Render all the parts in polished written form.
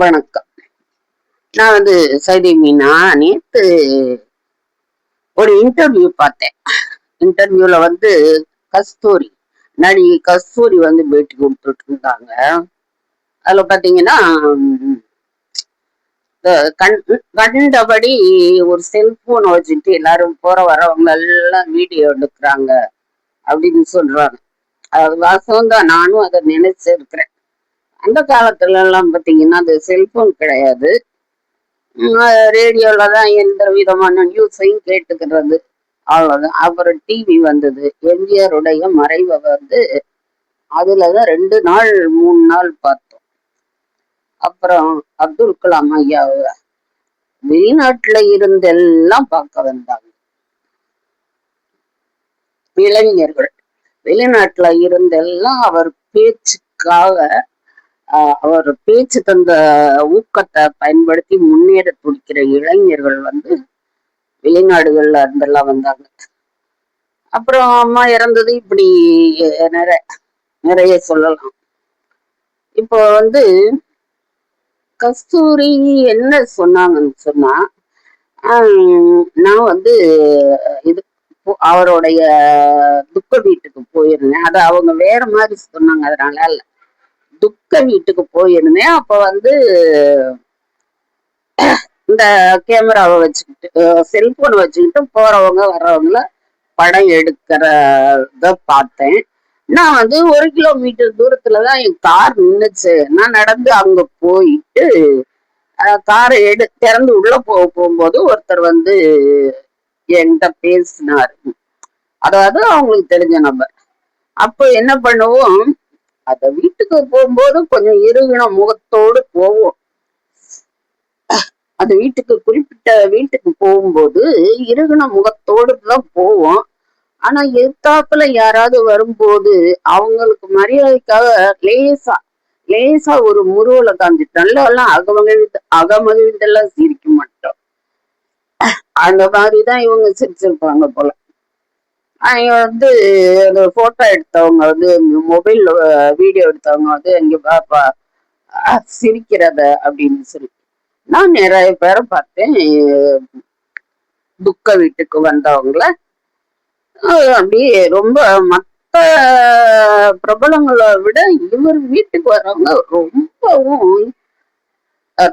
வணக்கம். நான் சைதை மீனா. நேத்து ஒரு இன்டர்வியூ பார்த்தேன். இன்டர்வியூல கஸ்தூரி நடிகை கஸ்தூரி பேட்டி கொடுத்துட்டு இருந்தாங்க. அதுல பாத்தீங்கன்னா உம், கண்டபடி ஒரு செல்போன் வச்சுட்டு எல்லாரும் போற வரவங்க எல்லாம் வீடியோ எடுக்கிறாங்க அப்படின்னு சொல்றாங்க. அது வாசம் தான், நானும் அதை நினைச்சிருக்கிறேன். அந்த காலத்துல எல்லாம் பாத்தீங்கன்னா அது செல்போன் கிடையாது. ரேடியோல தான் எந்த விதமான நியூஸையும் கேட்டுக்கிறது, அவ்வளவுதான். அப்புறம் டிவி வந்தது. எம்ஜிஆருடைய மறைவை அதுலதான் 2 நாள் 3 நாள் பார்த்தோம். அப்புறம் அப்துல் கலாம் ஐயா வெளிநாட்டுல இருந்தெல்லாம் பார்க்க வந்தாங்க. இளைஞர்கள் வெளிநாட்டுல இருந்தெல்லாம் அவர் பேச்சுக்காக, அவர் பேச்சு தந்த ஊக்கத்தை பயன்படுத்தி முன்னேற துடிக்கிற இளைஞர்கள் வெளிநாடுகள்ல இருந்தெல்லாம் வந்தாங்க. அப்புறம் அம்மா இறந்தது, இப்படி நிறைய நிறைய சொல்லலாம். இப்போ கஸ்தூரி என்ன சொன்னாங்கன்னு சொன்னா, நான் இது அவருடைய துக்க வீட்டுக்கு போயிருந்தேன். அது அவங்க வேற மாதிரி சொன்னாங்க, அதனால இல்ல. துக்க வீட்டுக்கு போயிருந்தேன். அப்ப இந்த கேமராவை வச்சுக்கிட்டு, செல்போன் வச்சுக்கிட்டு போறவங்க வர்றவங்கள படம் எடுக்கிறத பார்த்தேன். நான் 1 கிலோமீட்டர் தூரத்துலதான் என் கார் நின்னுச்சு. நான் நடந்து அங்க போயிட்டு காரை திறந்து உள்ள போகும்போது ஒருத்தர் என்கிட்ட பேசினாரு. அதாவது அவங்களுக்கு தெரிஞ்ச நபர். அப்ப என்ன பண்ணுவோம், அந்த வீட்டுக்கு போகும்போது கொஞ்சம் இறுகின முகத்தோடு போவோம். அந்த குறிப்பிட்ட வீட்டுக்கு போகும்போது இறுகின முகத்தோடு தான் போவோம். ஆனா எதிர்த்தாப்புல யாராவது வரும்போது அவங்களுக்கு மரியாதைக்காக லேசா லேசா ஒரு முருவலை காமிச்சிட்டு நல்லா அகமகிழ்ந்தெல்லாம் சிரிக்க மாட்டோம். அந்த மாதிரிதான் இவங்க சிரிச்சிருப்பாங்க போல. அந்த போட்டோ எடுத்தவங்க மொபைல் வீடியோ எடுத்தவங்க இங்க பாப்பா சிரிக்கிறத அப்படின்னு சொல்லி நான் நிறைய பேரை பார்த்தேன். துக்க வீட்டுக்கு வந்தவங்கள அப்படியே ரொம்ப மத்த பிரபலங்களை விட இவர் வீட்டுக்கு வர்றவங்க ரொம்பவும்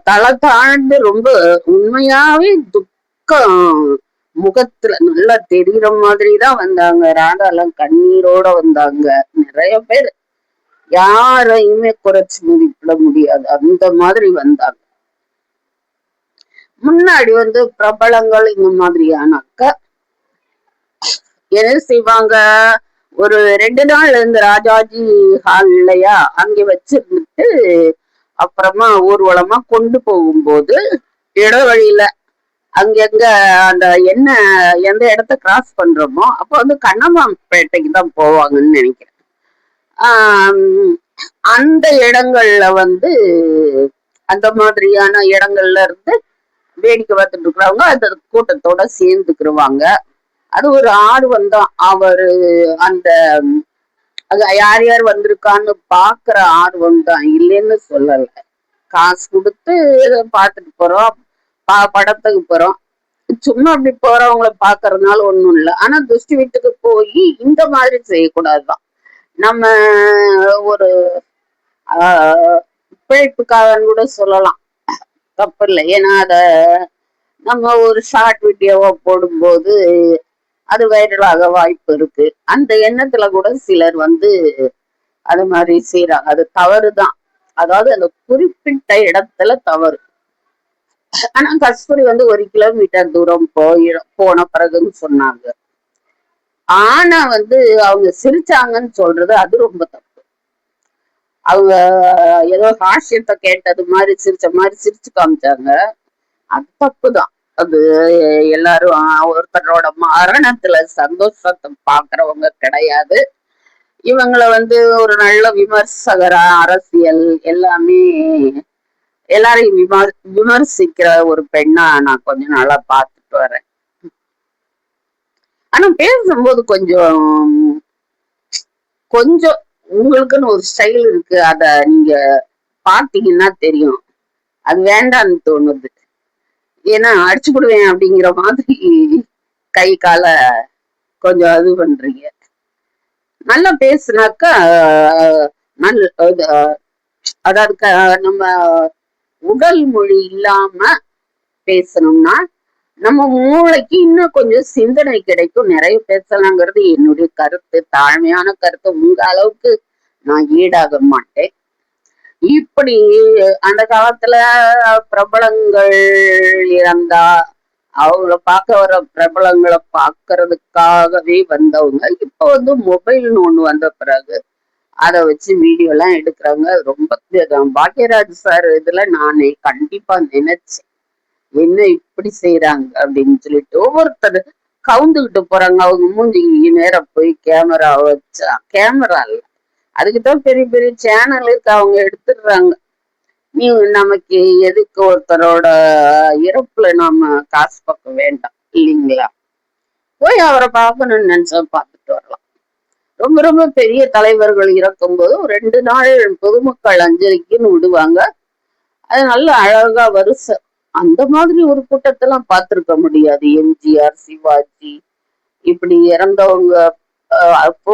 தலை தாழ்ந்து ரொம்ப உண்மையாவே துக்கம் முகத்துல நல்லா தெரியுற மாதிரிதான் வந்தாங்க. ராதாலாம் கண்ணீரோட வந்தாங்க. நிறைய பேர் யாரையுமே குறைச்சு மதிப்பிட முடியாது, அந்த மாதிரி வந்தாங்க. முன்னாடி பிரபலங்கள் இந்த மாதிரியானாக்க என்ன செய்வாங்க, ஒரு 2 நாள் ராஜாஜி ஹால்லையா அங்க வச்சிருந்துட்டு அப்புறமா ஊர்வலமா கொண்டு போகும்போது இடவழியில அங்கங்க அந்த எந்த இடத்த கிராஸ் பண்றோமோ அப்ப கண்ணம்மாப்பேட்டைக்கு தான் போவாங்கன்னு நினைக்கிறேன். அந்த இடங்கள்ல அந்த மாதிரியான இடங்கள்ல இருந்து வேடிக்கை பார்த்துட்டு இருக்கிறவங்க அந்த கூட்டத்தோட சேர்ந்துக்கிருவாங்க. அது ஒரு ஆர்வம் தான். அவரு அந்த யார் யார் வந்திருக்கான்னு பாக்குற ஆர்வம் தான், இல்லைன்னு சொல்லல. காசு கொடுத்து பார்த்துட்டு போறோம், படத்துக்கு போறோம். சும்மா அப்படி போறவங்கள பாக்குறதுனால ஒண்ணும் இல்லை. ஆனா துஷ்டி வீட்டுக்கு போய் இந்த மாதிரி செய்யக்கூடாதுதான். நம்ம ஒரு பிழைப்புக்காக கூட சொல்லலாம், தப்பு இல்லை. ஏன்னா அத நம்ம ஒரு ஷார்ட் வீடியோவா போடும்போது அது வைரலாக வாய்ப்பு இருக்கு. அந்த எண்ணத்துல கூட சிலர் அது மாதிரி செய்யறாங்க. அது தவறுதான். அதாவது அந்த குறிப்பிட்ட இடத்துல தவறு. ஆனா கஸ்தூரி 1 கிலோமீட்டர் தூரம் போன பிறகுன்னு சொன்னாங்க. ஆனா அவங்க சிரிச்சாங்கன்னு சொல்றது அது ரொம்ப தப்பு. அவங்க ஏதோ ஹாஸ்யத்தை கேட்டது மாதிரி சிரிச்சு காமிச்சாங்க. அது தப்புதான். அது எல்லாரும் ஒருத்தரோட மரணத்துல சந்தோஷத்தை பாக்குறவங்க கிடையாது. இவங்கள ஒரு நல்ல விமர்சகரா, அரசியல் எல்லாமே எல்லாரையும் விமர்சிக்கிற ஒரு பெண்ணா நான் கொஞ்ச நாளா பார்த்துட்டு வரேன். ஆனா பேசும்போது கொஞ்சம் கொஞ்சம் உங்களுக்குன்னு ஒரு ஸ்டைல் இருக்கு. அத நீங்க பாத்தீங்கன்னா தெரியும். அது வேண்டான்னு தோணுது. ஏன்னா அடிச்சு விடுவேன் அப்படிங்கிற மாதிரி கை கால கொஞ்சம் இது பண்றீங்க. நல்லா பேசுனாக்கா நல்ல அதாவது நம்ம உடல் மொழி இல்லாம பேசணும்னா நம்ம மூளைக்கு இன்னும் கொஞ்சம் சிந்தனை கிடைக்கும். நிறைய பேசலாங்கிறது என்னுடைய கருத்து, தாழ்மையான கருத்து. உங்க அளவுக்கு நான் ஈடாக மாட்டேன். இப்படி அந்த காலத்துல பிரபலங்கள் இறந்தா அவங்கள பார்க்க வர பிரபலங்களை பார்க்கறதுக்காகவே வந்தவங்க இப்ப வந்து மொபைல்னு ஒண்ணு வந்த பிறகு அதை வச்சு வீடியோ எல்லாம் எடுக்கிறாங்க. ரொம்ப பாக்யராஜ் சார் இதுல நானே கண்டிப்பா நினைச்சேன், என்ன இப்படி செய்யறாங்க அப்படின்னு சொல்லிட்டு. ஒவ்வொருத்தர் கவுந்துகிட்டு போறாங்க, அவங்க மூஞ்சி நேரம் போய் கேமரா வச்சா, கேமரா இல்ல, அதுக்குதான் பெரிய பெரிய சேனல் இருக்கு, அவங்க எடுத்துடுறாங்க. நீ நமக்கு எதுக்கு ஒருத்தரோட இறப்புல நாம காசு பார்க்க வேண்டாம் இல்லைங்களா? போய் அவரை பார்க்கணும்னு நினைச்சா பார்த்துட்டு வரலாம். ரொம்ப ரொம்ப பெரிய தலைவர்கள் இறக்கும் போது 2 நாள் பொதுமக்கள் அஞ்சலிக்குன்னு விடுவாங்க. அது நல்ல அழகா வரிசை. அந்த மாதிரி ஒரு கூட்டத்தெல்லாம் பார்த்திருக்க முடியாது. எம்ஜிஆர், சிவாஜி இப்படி இறந்தவங்க அப்போ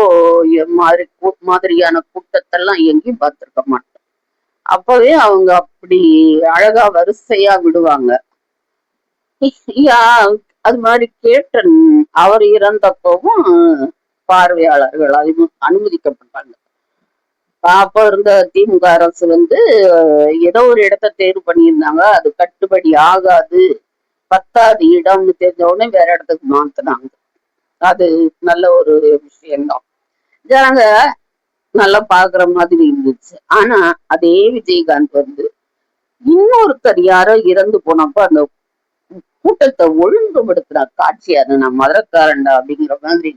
மாதிரியான கூட்டத்தெல்லாம் எங்கேயும் பார்த்திருக்க மாட்டோம். அப்பவே அவங்க அப்படி அழகா வரிசையா விடுவாங்க. அது மாதிரி கேப்டன் அவர் இறந்தப்பவும் பார்வையாளர்கள் அனுமதிக்கப்பட்டாங்க. அப்ப இருந்த திமுக அரசு வந்து ஏதோ ஒரு இடத்த தேர்வு பண்ணியிருந்தாங்க, அது கட்டுப்படி ஆகாது, 10வது இடம்னு தெரிஞ்ச உடனே வேற இடத்துக்கு மாத்தினாங்க. அது நல்ல ஒரு விஷயம்தான், ஜனங்க நல்லா பாக்குற மாதிரி இருந்துச்சு. ஆனா அதே விஜயகாந்த் வந்து இன்னொருத்தர் யாரோ இறந்து போனப்ப அந்த கூட்டத்தை ஒழுங்குபடுத்துற காட்சி, அது நான் மதுரக்காரண்டா அப்படிங்கிற மாதிரி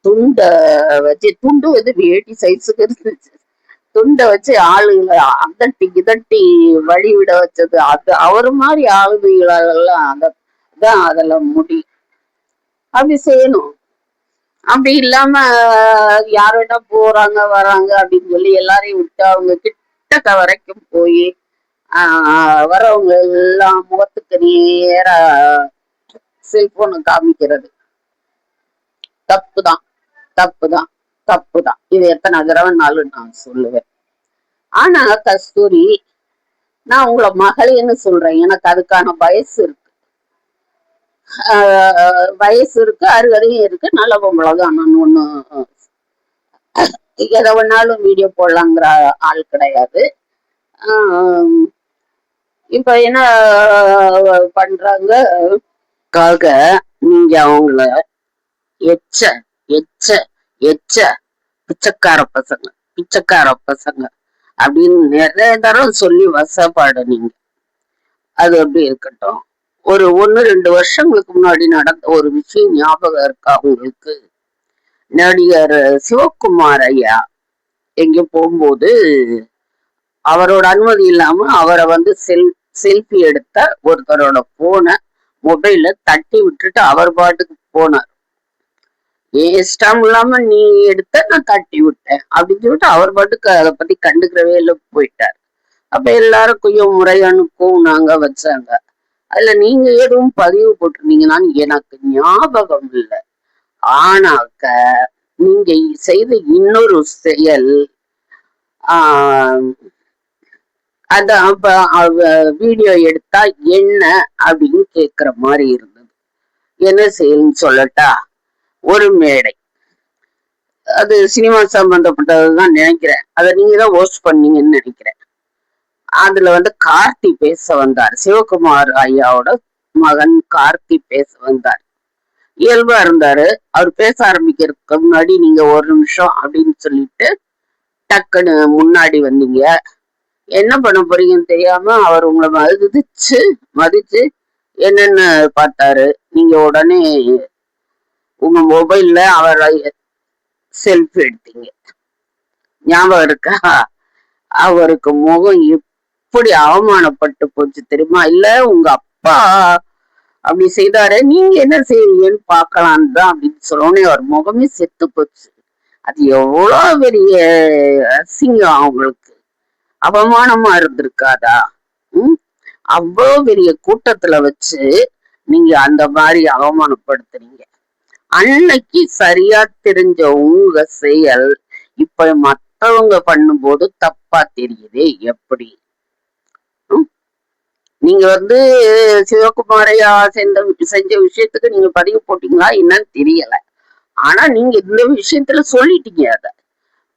துண்டை வச்சு, துண்டு வந்து வேட்டி சைஸுக்கு இருந்துச்சு, துண்டை வச்சு ஆளுகளை அதட்டி கிதட்டி வழிவிட வச்சது. அது அவர் மாதிரி ஆளுமைகளெல்லாம் அதான் அதெல்லாம் முடியும். அப்படி செய்யணும். அப்படி இல்லாம யாரோட போறாங்க வராங்க அப்படின்னு சொல்லி எல்லாரையும் விட்டு அவங்க கிட்டக்க வரைக்கும் போய் வரவங்க எல்லாம் முகத்துக்கு நேர செல்போனு காமிக்கிறது தப்புதான், தப்புதான், தப்புதான். இது எத்தனை தடவைனாலும் நான் சொல்லுவேன். ஆனா கஸ்தூரி, நான் உங்களை மகளேன்னு சொல்றேன், எனக்கு அதுக்கான வயசு இருக்கு, வயசு இருக்கு, அருகதையும் இருக்கு, நல்ல பொம்பளைதான். நான் ஒண்ணு எதை வேணாலும் வீடியோ போடலாங்கிற ஆள் கிடையாது. இப்ப என்ன பண்றாங்க, நீங்க அவங்கள எச்ச எச்ச எச்ச பிச்சைக்கார பசங்க, பிச்சைக்கார பசங்க அப்படின்னு நிறைய தடவை சொல்லி வசப்பாடு நீங்க. அது எப்படி இருக்கட்டும். ஒரு 1-2 வருஷங்களுக்கு முன்னாடி நடந்த ஒரு விஷயம் ஞாபகம் இருக்கா உங்களுக்கு? நடிகர் சிவகுமார் ஐயா எங்க போகும்போது அவரோட அனுமதி இல்லாம அவரை வந்து செல்ஃபி எடுத்த ஒருத்தரோட போனை மொபைல்ல தட்டி விட்டுட்டு அவர் பாட்டுக்கு போனார். இஷ்டம் இல்லாம நீ எடுத்த, நான் தட்டி விட்டேன் அப்படின்னு சொல்லிட்டு அவர் பாட்டுக்கு அதை பத்தி கண்டுக்கிறவே இல்லை, போயிட்டார். அப்ப எல்லாரும் கொஞ்சம் முறையானு நாங்க வச்சாங்க. அதுல நீங்க எதுவும் பதிவு போட்டிருந்தீங்கன்னு எனக்கு ஞாபகம் இல்லை. ஆனாக்க நீங்க செய்த இன்னொரு செயல், அதான் வீடியோ எடுத்தா என்ன அப்படின்னு கேக்குற மாதிரி இருந்தது. என்ன செயல்னு சொல்லட்டா? ஒரு மேடை, அது சினிமா சம்பந்தப்பட்டதுதான் நினைக்கிறேன், அதை நீங்க தான் ஹோஸ்ட் பண்ணீங்கன்னு நினைக்கிறேன். அதுல வந்து கார்த்தி பேச வந்தார், சிவகுமார் ஐயாவோட மகன் கார்த்தி பேச வந்தார். இயல்பா இருந்தாரு. அவர் பேச ஆரம்பிக்கிறதுக்கு முன்னாடி நீங்க ஒரு நிமிஷம் அப்படின்னு சொல்லிட்டு டக்குன்னு முன்னாடி வந்தீங்க. என்ன பண்ண போறீங்கன்னு தெரியாம அவர் உங்களை மதிச்சு என்னன்னு பார்த்தாரு. நீங்க உடனே உங்க மொபைல்ல அவரை செல்ஃபி எடுத்தீங்க. ஞாபகம் இருக்கா? அவருக்கு முகம் எப்படி அவமானப்பட்டு போச்சு தெரியுமா? இல்ல உங்க அப்பா அப்படி செய்தாரு, நீங்க என்ன செய்வீங்கன்னு பாக்கலான்னு தான் அப்படின்னு சொல்லோன்னே அவர் முகமே செத்து போச்சு. அது எவ்வளவு பெரிய அசிங்கம், அவங்களுக்கு அவமானமா இருந்திருக்காதா? அவ்வளவு பெரிய கூட்டத்துல வச்சு நீங்க அந்த மாதிரி அவமானப்படுத்துறீங்க. அன்னைக்கு சரியா தெரிஞ்ச உங்க செயல் இப்ப மத்தவங்க பண்ணும்போது தப்பா தெரியுதே எப்படி? ம்? நீங்க வந்து சிவகுமாரையா செஞ்ச விஷயத்துக்கு நீங்க பதிவு போட்டீங்களா என்னன்னு தெரியல. ஆனா நீங்க இந்த விஷயத்துல சொல்லிட்டீங்க அத.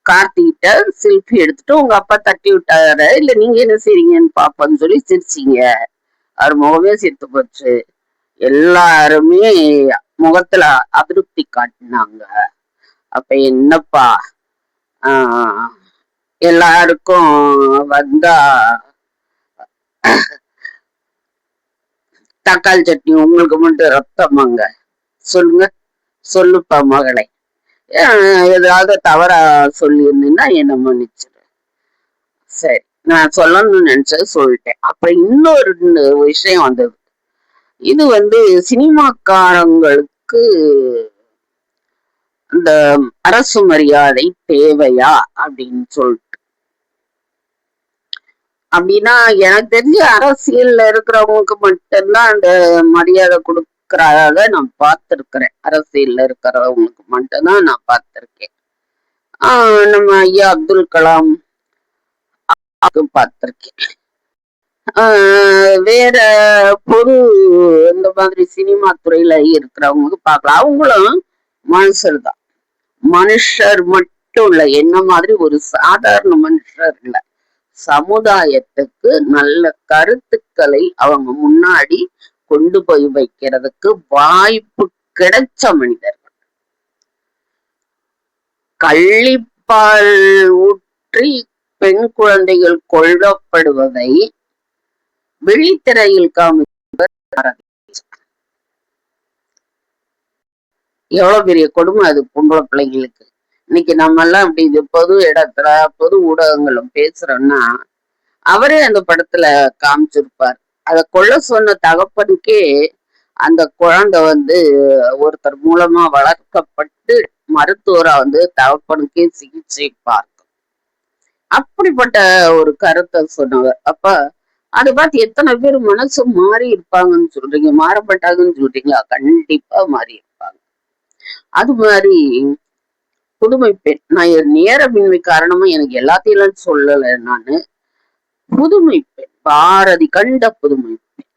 கார்த்திகிட்ட செல்ஃபி எடுத்துட்டு உங்க அப்பா தட்டி விட்டாரு, இல்ல நீங்க என்ன செய்றீங்கன்னு பாப்போம்னு சொல்லி சிரிச்சீங்க. அவர் முகமே சிரித்து போச்சு. எல்லாருமே முகத்துல அதிருப்தி காட்டினாங்க. அப்ப என்னப்பா ஆஹ் எல்லாருக்கும் வந்தா தக்காளி சட்னி உங்களுக்கு மட்டும் ரத்தமாங்க? சொல்லுங்க, சொல்லுப்பா மகளே. ஏதாவது தவறா சொல்லியிருந்தீங்கன்னா என்ன மன்னிச்சிரு. சரி, நான் சொல்லணும்னு நினைச்சது சொல்லிட்டேன். அப்புறம் இன்னொரு விஷயம் வந்தது. இது வந்து சினிமாக்காரங்களுக்கு இந்த அரசு மரியாதை தேவையா அப்படின்னு சொல்லிட்டு. அப்படின்னா எனக்கு தெரிஞ்ச அரசியல்ல இருக்கிறவங்களுக்கு மட்டும்தான் அந்த மரியாதை கொடுக்கறத நான் பார்த்திருக்கிறேன். அரசியல்ல இருக்கிறவங்களுக்கு மட்டும்தான் நான் பார்த்திருக்கேன். நம்ம ஐயா அப்துல் கலாம் பார்த்திருக்கேன். வேற பொது இந்த மாதிரி சினிமா துறையில இருக்கிறவங்களுக்கு பார்க்கலாம். அவங்களும் மனுஷர் தான். மனுஷர் மட்டும் இல்ல, என்ன மாதிரி ஒரு சாதாரண மனுஷர் இல்ல, சமுதாயத்துக்கு நல்ல கருத்துக்களை அவங்க முன்னாடி கொண்டு போய் வைக்கிறதுக்கு வாய்ப்பு கிடைச்ச மனிதர்கள். கள்ளிப்பால் ஊற்றி பெண் குழந்தைகள் கொல்லப்படுவதை விழித்திரையில் காமிப்பவர் எவ்வளவு பெரிய கொடுமை அது பொம்பளை பிள்ளைங்களுக்கு. இன்னைக்கு நம்ம எல்லாம் இப்படி இது பொது இடத்துல பொது ஊடகங்களும் பேசுறோம்னா அவரே அந்த படத்துல காமிச்சிருப்பார். அத கொல்ல சொன்ன தகப்பனுக்கே அந்த குழந்தை வந்து ஒருத்தர் மூலமா வளர்க்கப்பட்டு மருத்துவரா வந்து தகப்பனுக்கே சிகிச்சை பார்க்கும். அப்படிப்பட்ட ஒரு கருத்தை சொன்னவர். அப்ப அதை பார்த்து எத்தனை பேர் மனசு மாறி இருப்பாங்கன்னு சொல்றீங்க? மாறப்பட்டாங்கன்னு சொல்றீங்களா? கண்டிப்பா மாறி இருப்பாங்க. அது மாதிரி புதுமை பெண், நான் நேரமின்மை காரணமா எனக்கு எல்லாத்தையும் சொல்லல நானு. புதுமை பெண், பாரதி கண்ட புதுமை பெண்.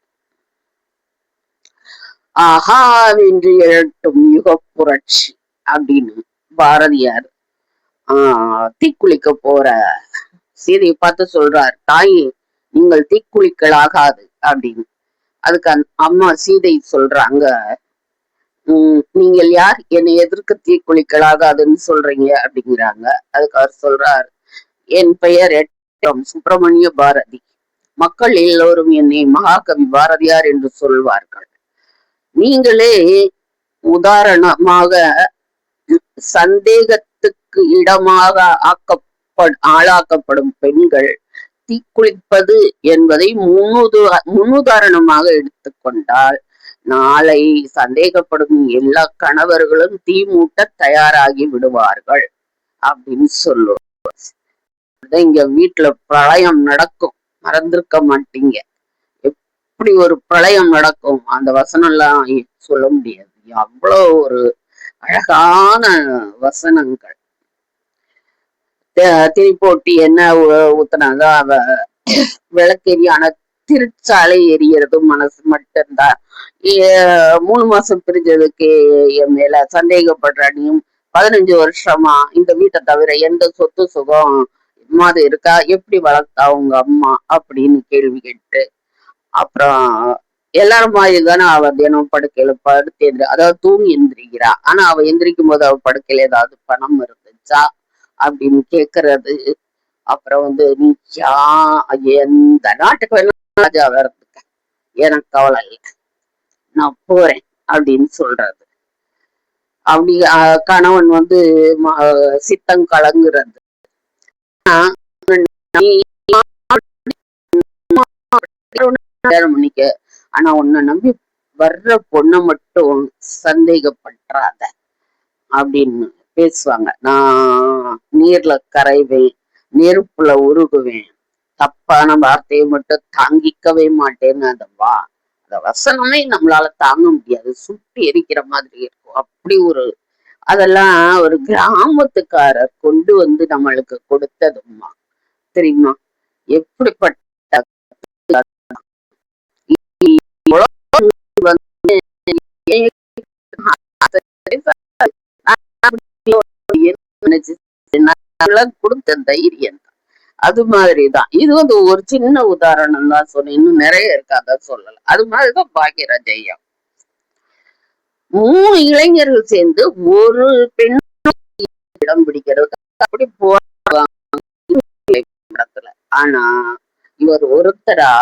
ஆஹா வென்று எழட்டும் யுக புரட்சி அப்படின்னு பாரதியார் தீக்குளிக்க போற சீதையை பார்த்து சொல்றார், தாயே நீங்கள் தீக்குளிக்கலாகாது அப்படின்னு. அதுக்கு அம்மா சீதை சொல்றாங்க, நீங்கள் யார் என்னை எதற்கு தீக்குளிக்கலாகாதுன்னு சொல்றீங்க அப்படிங்கிறாங்க. அதுக்கு அவர் சொல்றார், என் பெயர் சுப்பிரமணிய பாரதி, மக்கள் எல்லோரும் என்னை மகாகவி பாரதியார் என்று சொல்வார்கள். நீங்களே உதாரணமாக சந்தேகத்துக்கு இடமாக ஆளாக்கப்படும் பெண்கள் தீக்குளிப்பது என்பதை முன்னுதாரணமாக எடுத்துக்கொண்டால் நாளை சந்தேகப்படும் எல்லா கணவர்களும் தீ மூட்ட தயாராகி விடுவார்கள் அப்படின்னு சொல்லுவோம். இங்க வீட்டுல பிரளயம் நடக்கும், மறந்திருக்க மாட்டீங்க. எப்படி ஒரு பிரளயம் நடக்கும் அந்த வசனம் எல்லாம் சொல்ல முடியாது. அவ்வளவு ஒரு அழகான வசனங்கள். திரிப்போட்டி என்ன ஊத்துனாங்க, அவ விளக்கெரிய ஆனா திருச்சாலை எரியறது மனசு மட்டும்தான். 3 மாசம் பிரிஞ்சதுக்கு என் மேல சந்தேகப்படுற நீயும் 15 வருஷமா இந்த வீட்டை தவிர எந்த சொத்து சுகம் மாதிரி இருக்கா, எப்படி வளர்த்தா உங்க அம்மா அப்படின்னு கேள்வி கேட்டு, அப்புறம் எல்லாரும் மாதிரி தானே அவ தினம் படுக்கையில படுத்து அதாவது தூங்கி எந்திரிக்கிறா, ஆனா அவ எந்திரிக்கும் போது அவ படுக்கையில ஏதாவது பணம் இருந்துச்சா அப்படின்னு கேக்குறது. அப்புறம் வந்து நீ எந்த நாட்டுக்கு வேணும் ராஜா வர்றதுக்கு எனக்கு கவலை இல்லை, நான் போறேன் அப்படின்னு சொல்றது. அப்படி கணவன் வந்து சித்தம் கலங்குறது. மணிக்கு ஆனா உன்னை நம்பி வர்ற பொண்ணை மட்டும் சந்தேகப்படுறாத அப்படின்னு பேசுவாங்க. நான் நீர்ல கரைவேன், நெருப்புல உருகுவேன், தப்பான வார்த்தையை மட்டும் தாங்கிக்கவே மாட்டேன்னு அந்த வசனமே நம்மளால தாங்க முடியாது. சுட்டி எரிக்கிற மாதிரி இருக்கும். அப்படி ஒரு அதெல்லாம் ஒரு கிராமத்துக்காரர் கொண்டு வந்து நம்மளுக்கு கொடுத்ததும்மா. தெரியுமா? எப்படிப்பட்ட வந்து கொடுத்த தைரியம் தான். அது மாதிரிதான். இது வந்து ஒரு சின்ன உதாரணம் தான் சொன்னேன். இன்னும் நிறைய இருக்காத சொல்லல. அது மாதிரிதான் பாக்யராஜ் ஐயா. 3 இளைஞர்கள் சேர்ந்து ஒரு பெண் இடம் பிடிக்கிறது அப்படி போறாங்க. ஆனா இவர் ஒருத்தரா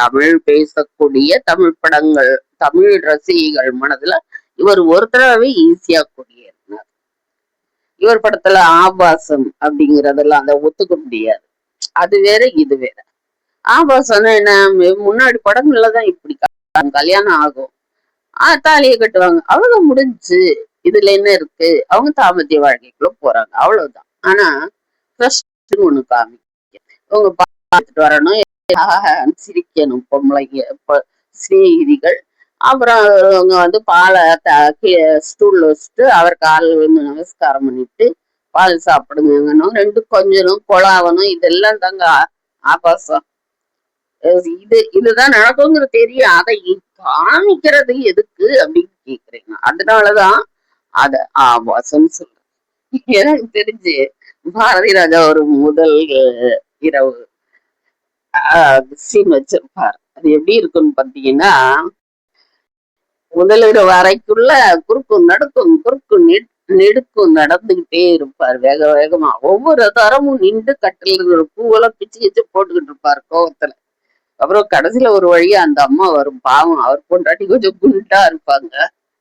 தமிழ் பேசக்கூடிய தமிழ் படங்கள் தமிழ் ரசிகைகள் மனதுல இவர் ஒருத்தராவே ஈஸியா கொடியேறினார். இவர் படத்துல ஆபாசம் அப்படிங்கறதெல்லாம் அதை ஒத்துக்க முடியாது. அது வேற இது வேற. ஆபாசம்னா என்ன, முன்னாடி படங்கள்லதான் இப்படி கல்யாணம் ஆகும், தாலியை கட்டுவாங்க, அவ்வளவு முடிஞ்சு. இதுல என்ன இருக்கு, அவங்க தாம்பத்திய வாழ்க்கைக்குள்ள போறாங்க, அவ்வளவுதான். ஆனா ஒண்ணு காமி அவங்க பார்த்துட்டு வரணும், சிரிக்கணும் பொம்பளைங்க சிநேகிதிகள். அப்புறம் அவங்க வந்து பாலை ஸ்டூல்ல வச்சுட்டு அவர் கால் வந்து நமஸ்காரம் பண்ணிட்டு பால் சாப்பிடுங்கணும், ரெண்டு கொஞ்சனும் கொலாவணும். இதெல்லாம் தாங்க ஆபாசம். இதுதான் நடக்குங்கிறது தெரியும். அதை காமிக்கிறது எதுக்கு அப்படின்னு கேக்குறீங்க. அதனாலதான் அத ஆபாசம் சொல்றேன். எனக்கு தெரிஞ்சு பாரதி ராஜா ஒரு முதல் இரவு சீன் வச்சிருப்பார். அது எப்படி இருக்குன்னு பாத்தீங்கன்னா, முதலிரவு அறைக்குள்ள குறுக்கும் நெடுக்கும் நடந்துகிட்டே இருப்பார் வேக வேகமா. ஒவ்வொரு தரமும் நின்று கட்டில பூவெல்லாம் பிச்சு பிச்சு போட்டுக்கிட்டு இருப்பார் கோவத்துல. அப்புறம் கடைசியில ஒரு வழியா அந்த அம்மா வரும். பாவம், அவர் பொண்டாட்டி கொஞ்சம் குண்டா இருப்பாங்க.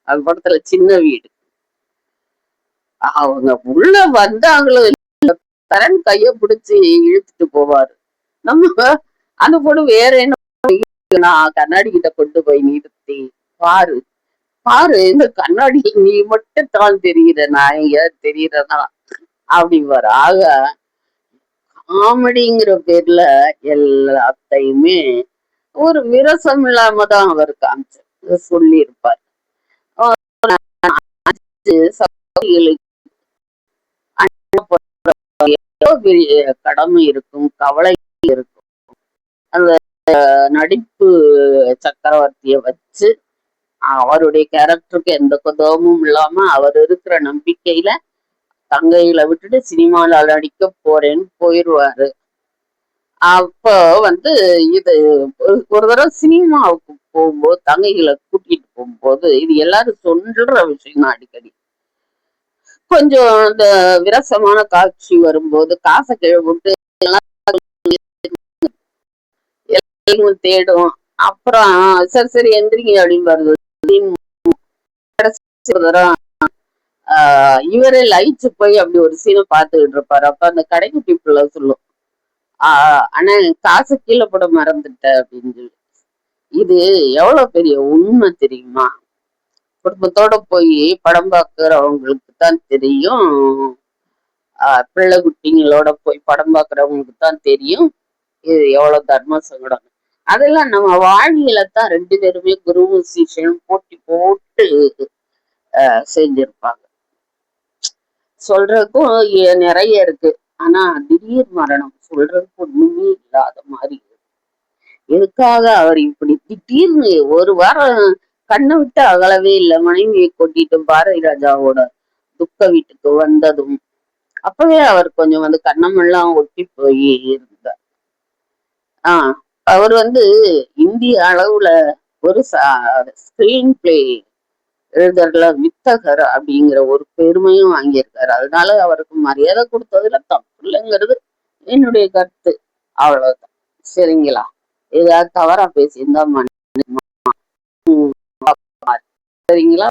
அது படத்துல சின்ன வீடு. அவங்க உள்ள வந்தாங்களோ தரன் கைய பிடிச்சு இழுத்துட்டு போவாரு. நம்ம அந்த பொண்ணு வேற என்ன, கண்ணாடி கிட்ட கொண்டு போய் நிறுத்தி, பாரு பாரு இந்த கண்ணாடி நீ மட்டும் தான் தெரியுற, நான் எங்க தெரியுறனா அப்படிவாரு. ஆக காமெடிங்கிற பேர்ல எல்லாத்தையுமே ஒரு விரசம் இல்லாம தான் அவர் காமிச்சு சொல்லி இருப்பார். கடமை இருக்கும், கவலை இருக்கும். அந்த நடிப்பு சக்கரவர்த்திய வச்சு அவருடைய கேரக்டருக்கு எந்த குதமும் இல்லாம அவர் இருக்கிற நம்பிக்கையில தங்கையில விட்டுட்டு சினிமால நடிக்க போறேன்னு போயிருவாரு. அப்போ வந்து இது ஒரு தடவை சினிமாவுக்கு போகும்போது தங்கைகளை கூட்டிட்டு போகும்போது இது எல்லாரும் சொல்ற விஷயம் தான். அடிக்கடி கொஞ்சம் இந்த விரசமான காட்சி வரும்போது காசை கீழே போட்டு தேடும். அப்புறம் சரி சரி எந்திரிங்க அப்படின்னு வருது. இவரே லயிச்சு போய் அப்படி ஒரு சீனை பார்த்துக்கிட்டு இருப்பாரு. அப்ப அந்த கடைக்குட்டி பிள்ளை சொல்லும், ஆனா காசு கீழே போட மறந்துட்ட அப்படின்னு சொல்லி. இது எவ்வளவு பெரிய உண்மை தெரியுமா? குடும்பத்தோட போய் படம் பார்க்கிறவங்களுக்கு தான் தெரியும், பிள்ளை குட்டிங்களோட போய் படம் பார்க்கிறவங்களுக்கு தான் தெரியும் இது எவ்வளவு தர்ம சங்கடம். அதெல்லாம் நம்ம வாழ்வியல தான் 2 பேருமே குருவும் சிஷ்யனும் போட்டி போட்டு செஞ்சிருப்பாங்க. சொல்றதுக்கும் நிறைய இருக்கு. ஆனா திடீர் மரணம் சொல்றதுக்கு ஒண்ணுமே இல்லாத மாதிரி. எதுக்காக அவர் இப்படி திடீர்னு ஒரு வாரம் கண்ணை விட்டு அகலவே இல்லை. மனைவியை கொட்டிட்டு பாரதி ராஜாவோட துக்க வீட்டுக்கு வந்ததும் அப்பவே அவர் கொஞ்சம் வந்து கண்ணமெல்லாம் ஒட்டி போய் இருந்தார். அவர் வந்து இந்திய அளவுல ஒரு ஸ்கிரீன் பிளே எழுதுறதுல வித்தகர் அப்படிங்கிற ஒரு பெருமையும் வாங்கியிருக்காரு. அதனால அவருக்கு மரியாதை கொடுத்ததுல தப்பு இல்லைங்கிறது என்னுடைய கருத்து. அவ்வளவுதான். சரிங்களா? ஏதாவது தவறா பேசியிருந்தா சரிங்களா?